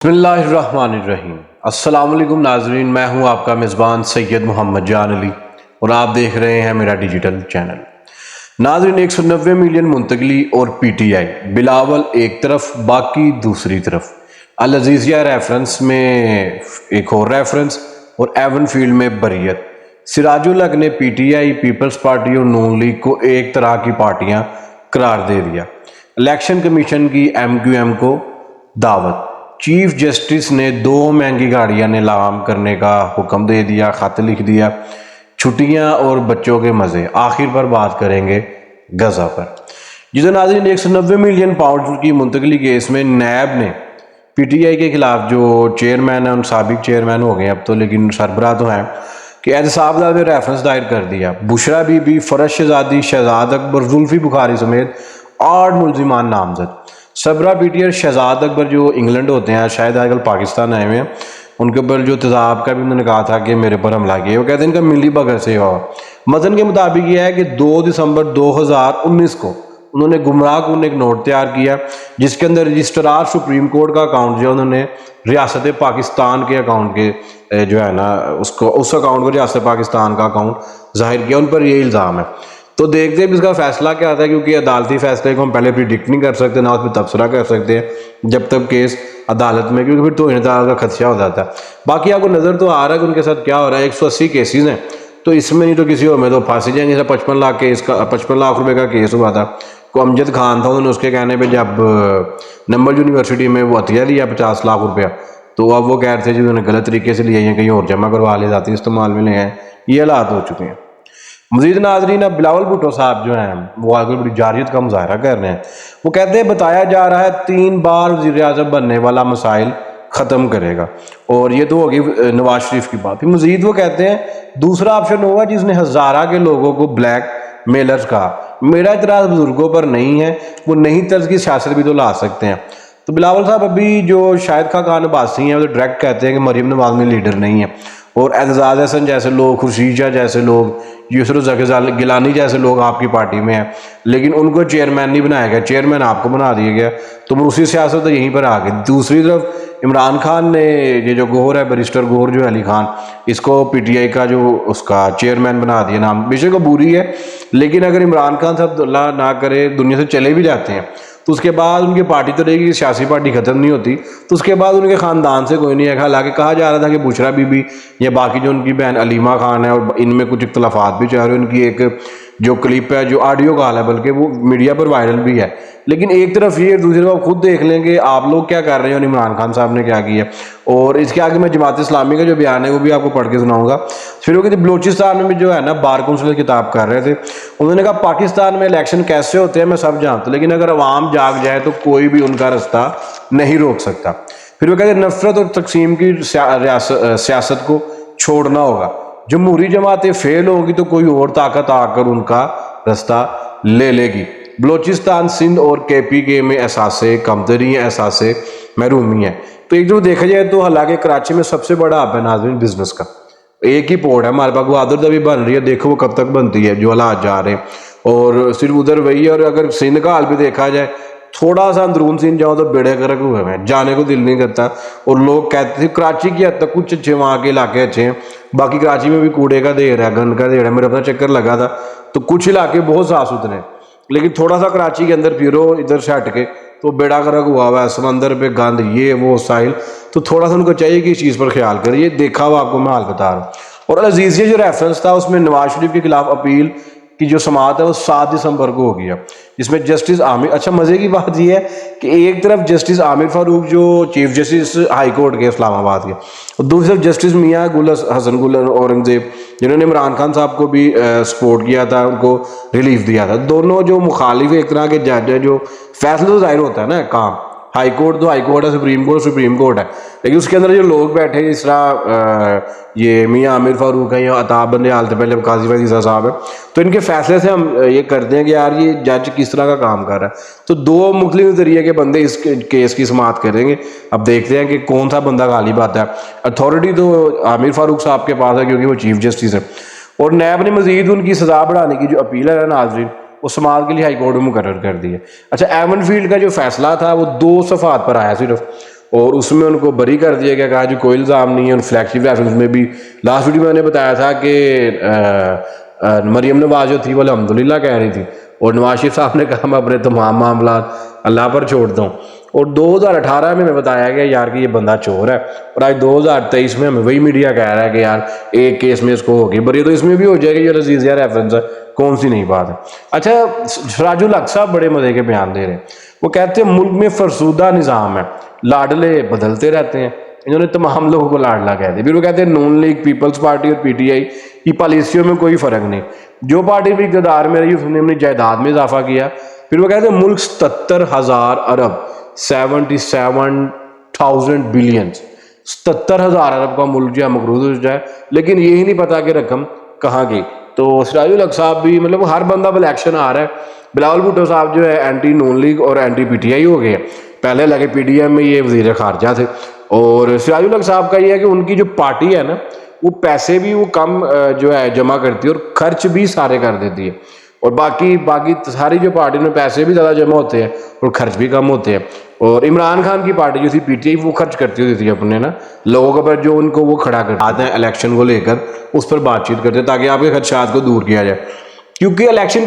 بسم اللہ الرحمن الرحیم۔ السلام علیکم ناظرین، میں ہوں آپ کا میزبان سید محمد جان علی اور آپ دیکھ رہے ہیں میرا ڈیجیٹل چینل۔ ناظرین، 190 ملین منتقلی اور پی ٹی آئی، بلاول ایک طرف باقی دوسری طرف۔ العزیزیہ ریفرنس میں ایک اور ریفرنس اور ایون فیلڈ میں بریت۔ سراج الحق نے P T I, Peoples Party اور نون لیگ کو ایک طرح کی پارٹیاں قرار دے دیا۔ الیکشن کمیشن کی ایم کیو ایم کو دعوت۔ چیف جسٹس نے 2 مہنگی گاڑیاں نیلام کرنے کا حکم دے دیا، خط لکھ دیا۔ چھٹیاں اور بچوں کے مزے، آخر پر بات کریں گے غزہ پر۔ جسے ناظرین، 190 ملین پاؤنڈ کی منتقلی کیس میں نیب نے پی ٹی آئی کے خلاف جو چیئرمین ہیں، ان سابق چیئرمین ہو گئے اب تو، لیکن سربراہ تو ہیں، کہ احتساب دار میں ریفرنس دائر کر دیا۔ بشرا بی بی، فرش شہزادی، شہزاد اکبر، زلفی بخاری سمیت 8 ملزمان نامزد۔ سربراہ پی ٹی آئی شہزاد اکبر جو انگلینڈ ہوتے ہیں، شاید آج کل پاکستان آئے ہوئے ہیں، ان کے اوپر جو تیزاب کا بھی انہوں نے کہا تھا کہ میرے پر حملہ کیا، وہ کہتے ہیں ان کا ملی بغیر سے ہوا۔ متن کے مطابق یہ ہے کہ 2 دسمبر 2019 کو انہوں نے گمراہ کن ایک نوٹ تیار کیا جس کے اندر رجسٹرار سپریم کورٹ کا اکاؤنٹ جو انہوں نے ریاست پاکستان کے اکاؤنٹ کے جو ہے نا اس اکاؤنٹ کو ریاست پاکستان کا اکاؤنٹ ظاہر کیا۔ ان پر یہ الزام ہے، تو دیکھتے ہیں اس کا فیصلہ کیا آتا ہے، کیونکہ عدالتی فیصلے کو ہم پہلے پریڈکٹ نہیں کر سکتے، نہ اس پہ تبصرہ کر سکتے ہیں جب تک کیس عدالت میں، کیونکہ پھر توہین عدالت کا خدشہ ہو جاتا ہے۔ باقی آپ کو نظر تو آ رہا ہے کہ ان کے ساتھ کیا ہو رہا ہے۔ 180 کیسز ہیں، تو اس میں نہیں تو کسی اور میں تو پھانسی جائیں گے۔ 55 لاکھ روپے کا کیس ہوا تھا، کو امجد خان تھا، انہوں نے اس کے کہنے پہ جب نمبل یونیورسٹی میں وہ عطیہ لیا 50 لاکھ روپیہ، تو اب وہ کہہ رہے تھے جی انہوں نے غلط طریقے سے لیے ہیں، کہیں اور جمع کروا لے، ذاتی استعمال میں لے ہیں۔ یہ حالات ہو چکے ہیں۔ مزید ناظرین، اب بلاول بھٹو صاحب جو ہیں وہ آگے بڑی جارحیت کا مظاہرہ کر رہے ہیں۔ وہ کہتے ہیں بتایا جا رہا ہے 3 بار وزیر اعظم بننے والا مسائل ختم کرے گا، اور یہ تو ہوگی نواز شریف کی بات۔ پھر مزید وہ کہتے ہیں دوسرا آپشن ہوگا جس نے ہزارہ کے لوگوں کو بلیک میلرز کہا۔ میرا اعتراض بزرگوں پر نہیں ہے، وہ نئی طرز کی سیاست بھی تو لا سکتے ہیں۔ تو بلاول صاحب ابھی جو شاہد خاقان عباسی ہیں وہ ڈائریکٹ کہتے ہیں کہ مریم نواز میں لیڈر نہیں ہے، اور اعتزاز احسن جیسے لوگ، خورشید شاہ جیسے لوگ، یسر گیلانی جیسے لوگ آپ کی پارٹی میں ہیں، لیکن ان کو چیئرمین نہیں بنایا گیا، چیئرمین آپ کو بنا دیا گیا، تو روسی سیاست تو یہیں پر آ گئی۔ دوسری طرف عمران خان نے یہ جو گوہر ہے، بیرسٹر گوہر جو علی خان، اس کو پی ٹی آئی کا جو اس کا چیئرمین بنا دیا۔ نام بے شک بری ہے، لیکن اگر عمران خان صاحب اللہ نہ کرے دنیا سے چلے بھی جاتے ہیں تو اس کے بعد ان کی پارٹی تو رہے گی، سیاسی پارٹی ختم نہیں ہوتی، تو اس کے بعد ان کے خاندان سے کوئی نہیں ہے۔ حالانکہ کہا جا رہا تھا کہ بشرا بی بی یا باقی جو ان کی بہن علیمہ خان ہے، اور ان میں کچھ اختلافات بھی چل رہے ہیں۔ ان کی ایک جو کلپ ہے، جو آڈیو کال ہے، بلکہ وہ میڈیا پر وائرل بھی ہے، لیکن ایک طرف یہ، دوسری طرف خود دیکھ لیں کہ آپ لوگ کیا کر رہے ہیں اور عمران خان صاحب نے کیا کیا۔ اور اس کے آگے میں جماعت اسلامی کا جو بیان ہے وہ بھی آپ کو پڑھ کے سناؤں گا۔ پھر وہ کہتے بلوچستان میں جو ہے نا بار کونسل کتاب کر رہے تھے، انہوں نے کہا پاکستان میں الیکشن کیسے ہوتے ہیں میں سب جانتا ہوں، لیکن اگر عوام جاگ جائے تو کوئی بھی ان کا رستہ نہیں روک سکتا۔ پھر وہ کہتے ہیں نفرت اور تقسیم کی سیاست کو چھوڑنا ہوگا، جمہوری جماعتیں فیل ہوگی تو کوئی اور طاقت آ کر ان کا رستہ لے لے گی۔ بلوچستان، سندھ اور کے پی کے میں احساسے کمتری ہیں، احساسے محرومی ہیں۔ تو ایک جو دیکھا جائے تو حالانکہ کراچی میں سب سے بڑا ہب ہے ناظرین بزنس کا، ایک ہی پورٹ ہے ہمارے پاس، گوادر تبھی بن رہی ہے، دیکھو وہ کب تک بنتی ہے، جو حالات جا رہے ہیں، اور صرف ادھر وہی ہے۔ اور اگر سندھ کا حال بھی دیکھا جائے، تھوڑا سا اندرون سندھ جاؤ تو بیڑے گرک ہوئے ہیں، جانے کو دل نہیں کرتا۔ اور لوگ کہتے تھے کراچی کی حد تک کچھ اچھے وہاں کے علاقے اچھے ہیں، باقی کراچی میں بھی کوڑے کا ڈھیر ہے، گند کا ڈھیر ہے۔ میرا اپنا چکر لگا تھا تو کچھ علاقے بہت صاف ستھرے ہیں، لیکن تھوڑا سا کراچی کے اندر پھرو ادھر سے ہٹ کے تو بیڑا گرک ہوا ہوا ہے، سمندر پہ گند، یہ وہ ساحل، تو تھوڑا سا ان کو چاہیے کہ اس چیز پر خیال کریں۔ یہ دیکھا ہوا آپ کو میں حال بتا رہا ہوں۔ اور العزیزیہ جو ریفرنس تھا اس میں نواز شریف کے خلاف اپیل کی جو سماعت ہے وہ 7 دسمبر کو ہو گیا، جس میں جسٹس عامر، اچھا مزے کی بات یہ ہے کہ ایک طرف جسٹس عامر فاروق جو چیف جسٹس ہائی کورٹ کے اسلام آباد کے، اور دوسری طرف جسٹس میاں حسن گل اورنگزیب جنہوں نے عمران خان صاحب کو بھی سپورٹ کیا تھا، ان کو ریلیف دیا تھا۔ دونوں جو مخالف ایک طرح کے جج ہے، جو فیصلہ تو ظاہر ہوتا ہے نا کام، ہائی کورٹ تو ہائی کورٹ ہے، سپریم کورٹ ہے، لیکن اس کے اندر جو لوگ بیٹھے اس طرح یہ میاں عامر فاروق ہیں یا عطا بندیال تھے پہلے، قاضی وزیر صاحب ہے، تو ان کے فیصلے سے ہم یہ کرتے ہیں کہ یار یہ جج کس طرح کا کام کر رہا ہے۔ تو 2 مختلف ذریعے کے بندے اس کیس کی سماعت کریں گے، اب دیکھتے ہیں کہ کون سا بندہ غالب آتا ہے۔ اتھارٹی تو عامر فاروق صاحب کے پاس ہے کیونکہ وہ چیف جسٹس ہے، اور نیب نے مزید ان کی سزا بڑھانے کی جو اپیل ہے ناظرین وہ سماعت کے لیے ہائی کورٹ میں مقرر کر دی ہے۔ اچھا ایون فیلڈ کا جو فیصلہ تھا وہ 2 صفحات پر آیا صرف، اور اس میں ان کو بری کر دیا گیا، کہا جی کوئی الزام نہیں ہے. ان فلیگشپ ریفرنس میں بھی لاسٹ ویڈیو میں نے بتایا تھا کہ مریم نواز جو تھی وہ الحمدللہ کہہ رہی تھی، اور نواز شریف صاحب نے کہا میں اپنے تمام معاملات اللہ پر چھوڑتا ہوں. اور 2018 میں بتایا گیا یار کہ یہ بندہ چور ہے، اور آج 2023 میں ہمیں وہی میڈیا کہہ رہا ہے کہ یار ایک کیس میں اس کو ہوگی بری، تو اس میں بھی ہو جائے گا. یہ لذیذ یار ریفرنس ہے، کون سی نئی بات ہے. اچھا، سراج الحق صاحب بڑے مزے کے بیان دے رہے ہیں. وہ کہتے ہیں ملک میں فرسودہ نظام ہے، لاڈلے بدلتے رہتے ہیں. انہوں نے تمام لوگوں کو لاڈلا کہہ دیا. پھر وہ کہتے ہیں نون لیگ، پیپلز پارٹی اور پی ٹی آئی کی پالیسیوں میں کوئی فرق نہیں، جو پارٹی بھی اقتدار میں رہی اس نے اپنی جائیداد میں اضافہ کیا. پھر وہ کہتے ہیں ملک 77,000 ارب 77,000 بلین 77,000 ارب کا ملک جو ہے مقروض ہو جائے، لیکن یہی نہیں پتا کہ رقم کہاں گئی. تو سراج الحق صاحب بھی مطلب ہر بندہ الیکشن آ رہا ہے. بلاول بھٹو صاحب جو ہے اینٹی نون لیگ اور اینٹی پی ٹی آئی ہو گئے، پہلے لگے پی ڈی ایم میں یہ وزیر خارجہ تھے. اور سراج الحق صاحب کا یہ ہے کہ ان کی جو پارٹی ہے نا وہ پیسے بھی وہ کم جو ہے جمع کرتی ہے اور خرچ بھی سارے کر دیتی ہے، اور باقی ساری جو پارٹی میں پیسے بھی زیادہ جمع ہوتے ہیں اور خرچ بھی کم ہوتے ہیں. اور عمران خان کی پارٹی جو تھی پی ٹی آئی وہ خرچ کرتی ہوتی تھی اپنے نا لوگوں کے پر جو ان کو وہ کھڑا کر آتے ہیں الیکشن کو لے کر، اس پر بات چیت کرتے ہیں تاکہ آپ کے خدشات کو دور کیا جائے. کیونکہ الیکشن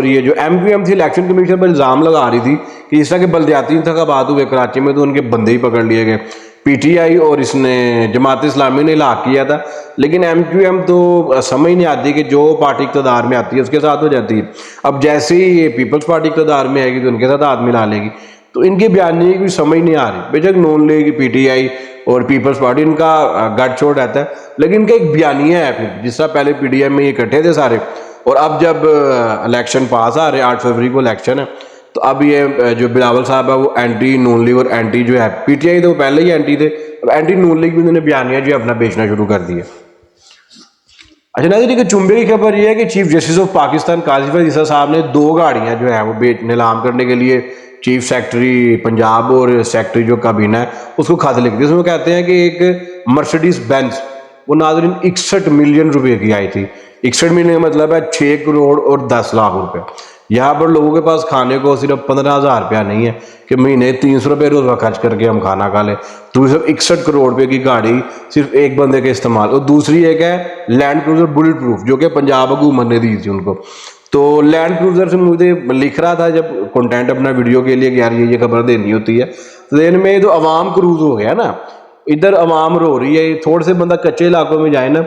یہ جو ایم کیو ایم تھی الیکشن کمیشن پر الزام لگا رہی تھی کہ اس طرح کے بلدیاتی انتخابات ہوئے کراچی میں تو ان کے بندے ہی پکڑ لیے گئے. پی ٹی آئی اور اس نے جماعت اسلامی نے ہلاک کیا تھا، لیکن ایم کیو ایم تو سمجھ نہیں آتی کہ جو پارٹی اقتدار میں آتی ہے اس کے ساتھ ہو جاتی ہے. اب جیسے ہی یہ پیپلز پارٹی اقتدار میں آئے گی تو ان کے ساتھ ہاتھ ملا لے گی. تو ان کے بیانیے کی کوئی سمجھ نہیں آ رہی. بے شک نون لیگ، پی ٹی آئی اور پیپلز پارٹی ان کا گٹ چھوڑ رہتا ہے، لیکن ان کا ایک بیانیہ ہے. پھر جس طرح پہلے پی ڈی ایم میں یہ اکٹھے تھے سارے، اور اب جب الیکشن پاس آ رہے 8 فروری کو الیکشن ہے، تو اب یہ جو بلاول صاحب ہے وہ اینٹی نون لیگ اور اینٹی جو ہے پی ٹی آئی تو پہلے ہی اینٹی تھے، اب اینٹی نون لیگ بھی انہوں نے بیانیہ جو ہے اپنا بیچنا شروع کر دیا. اچھا ناظرین، کہ چنبے کی خبر یہ ہے کہ چیف جسٹس آف پاکستان قاضی فیض عیسیٰ صاحب نے 2 گاڑیاں جو ہیں وہ نیلام کرنے کے لیے چیف سیکرٹری پنجاب اور سیکرٹری جو کابینہ ہے اس کو خط لکھ دیا. اس میں کہتے ہیں کہ ایک مرسیڈیز بینز وہ ناظرین 61 ملین روپے کی آئی تھی. 61 ملین کا مطلب ہے 6 کروڑ اور 10 لاکھ روپے. یہاں پر لوگوں کے پاس کھانے کو صرف 15,000 روپیہ نہیں ہے کہ مہینے 300 روپے روز خرچ کر کے ہم کھانا کھا لیں. تو صرف 61 کروڑ روپے کی گاڑی صرف ایک بندے کے استعمال. اور دوسری ایک ہے لینڈ کروزر بلٹ پروف جو کہ پنجاب حکومت نے دی تھی ان کو. تو لینڈ کروزر سے مجھے لکھ رہا تھا جب کنٹینٹ اپنا ویڈیو کے لیے کہ یار یہ خبر دینی ہوتی ہے، تو ذہن میں تو عوام کروز ہو گیا نا. ادھر عوام رو رہی ہے، تھوڑے سے بندہ کچے علاقوں میں جائے نا،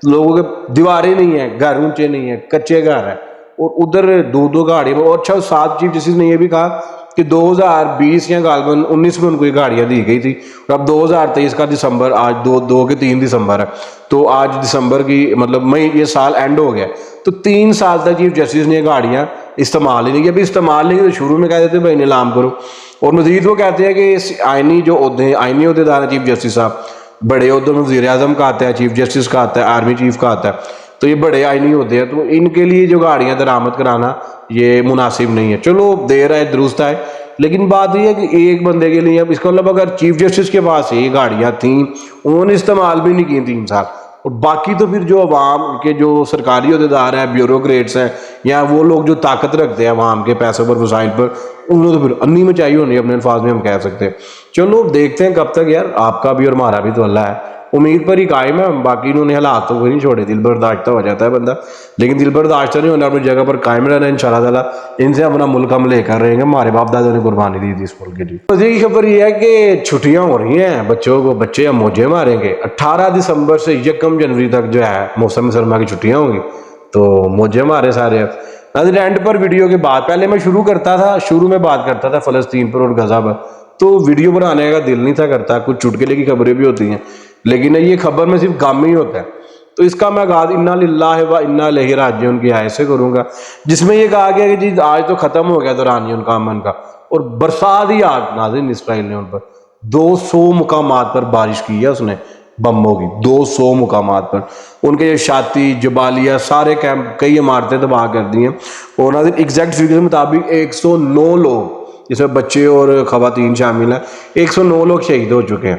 لوگوں کے دیواریں نہیں ہیں، گھر اونچے نہیں ہیں، کچے گھر ہیں، اور ادھر 2 گاڑی. اور اچھا 7 چیف جسٹس نے یہ بھی کہا کہ 2020 یا غالباً 19 میں ان کو یہ گاڑیاں دی گئی تھی، اور اب 2023 کا دسمبر، آج 3 دسمبر ہے، تو آج دسمبر کی مطلب مئی یہ سال اینڈ ہو گیا، تو 3 سال تک چیف جسٹس نے یہ گاڑیاں استعمال ہی نہیں کی. ابھی استعمال نہیں کی تو شروع میں کہہ دیتے بھائی نیلام کرو. اور مزید وہ کہتے ہیں کہ آئینی جو عہدے ہیں، آئینی عہدیدار ہیں چیف جسٹس صاحب، بڑے عہدوں میں وزیر اعظم کا آتا ہے، چیف جسٹس کا آتا ہے، آرمی چیف کا آتا ہے، تو یہ بڑے آئینی ہوتے ہیں، تو ان کے لیے جو گاڑیاں درآمد کرانا یہ مناسب نہیں ہے. چلو دیر ہے درست ہے، لیکن بات یہ ہے کہ ایک بندے کے لیے اب اس کا مطلب اگر چیف جسٹس کے پاس یہ گاڑیاں تھیں انہوں نے استعمال بھی نہیں کی 3 سال، اور باقی تو پھر جو عوام کے جو سرکاری عہدیدار ہیں، بیوروکریٹس ہیں، یا وہ لوگ جو طاقت رکھتے ہیں عوام کے پیسوں پر، وسائل پر، انہوں نے تو پھر انی مچائی ہونی اپنے الفاظ میں ہم کہہ سکتے ہیں. چلو دیکھتے ہیں کب تک. یار آپ کا بھی اور ہمارا بھی تو اللہ ہے، امید پر ہی قائم ہے. باقی انہوں نے حالات تو وہ نہیں چھوڑے، دل برداشتہ ہو جاتا ہے بندہ، لیکن دل برداشتہ نہیں ہونا، اپنی جگہ پر قائم رہنا ہے انشاءاللہ تعالیٰ. ان سے اپنا ملک ہم لے کر رہیں گے، ہمارے باپ دادوں نے قربانی دی تھی اس ملک کے لیے. مزید کی خبر یہ ہے کہ چھٹیاں ہو رہی ہیں بچوں کو، بچے اب موجے ماریں گے. 18 دسمبر سے 1 جنوری تک جو ہے موسم سرما کی چھٹیاں ہوں گی، تو موجے مارے سارے. ناظرین اینڈ پر ویڈیو کے بعد پہلے میں شروع میں بات کرتا تھا فلسطین پر اور غزہ پر، تو ویڈیو بنانے کا دل نہیں تھا کرتا، کچھ چٹکلے کی خبریں بھی ہوتی ہیں، لیکن یہ خبر میں صرف غم ہی ہوتا ہے. تو اس کا میں آغاز انا للہ و انا الیہ راجعون کی آیت سے کروں گا، جس میں یہ کہا گیا کہ جی آج تو ختم ہو گیا دورانی ان کا امن کا، اور برسات ہی آج ناظرین اسرائیل نے ان پر 200 مقامات پر بارش کی ہے اس نے بموں کی، 200 مقامات پر. ان کے شاتی جبالیہ سارے کیمپ، کئی عمارتیں تباہ کر دی ہیں. اور ناظرین ایگزیکٹ فگر کے مطابق 109 لوگ جس میں بچے اور خواتین شامل ہیں، 109 لوگ شہید ہو چکے ہیں.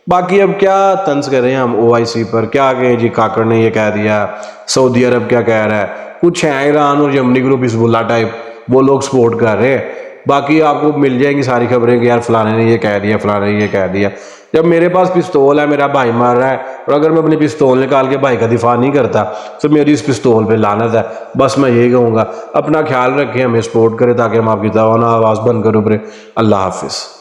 باقی اب کیا طنز کریں ہم او آئی سی پر، کیا کہیں جی کاکڑ نے یہ کہہ دیا، سعودی عرب کیا کہہ رہا ہے، کچھ ہیں ایران اور یمنی گروپ حزب اللہ ٹائپ وہ لوگ سپورٹ کر رہے ہیں. باقی آپ کو مل جائیں گی ساری خبریں کہ یار فلانے نے یہ کہہ دیا، فلانے نے یہ کہہ دیا۔ جب میرے پاس پستول ہے، میرا بھائی مار رہا ہے، اور اگر میں اپنی پستول نکال کے بھائی کا دفاع نہیں کرتا تو میری اس پستول پہ لعنت ہے۔ بس میں یہی کہوں گا، اپنا خیال رکھیں، ہمیں سپورٹ کریں تاکہ ہم آپ کی توانہ آواز بن کر ابھریں۔ اللہ حافظ۔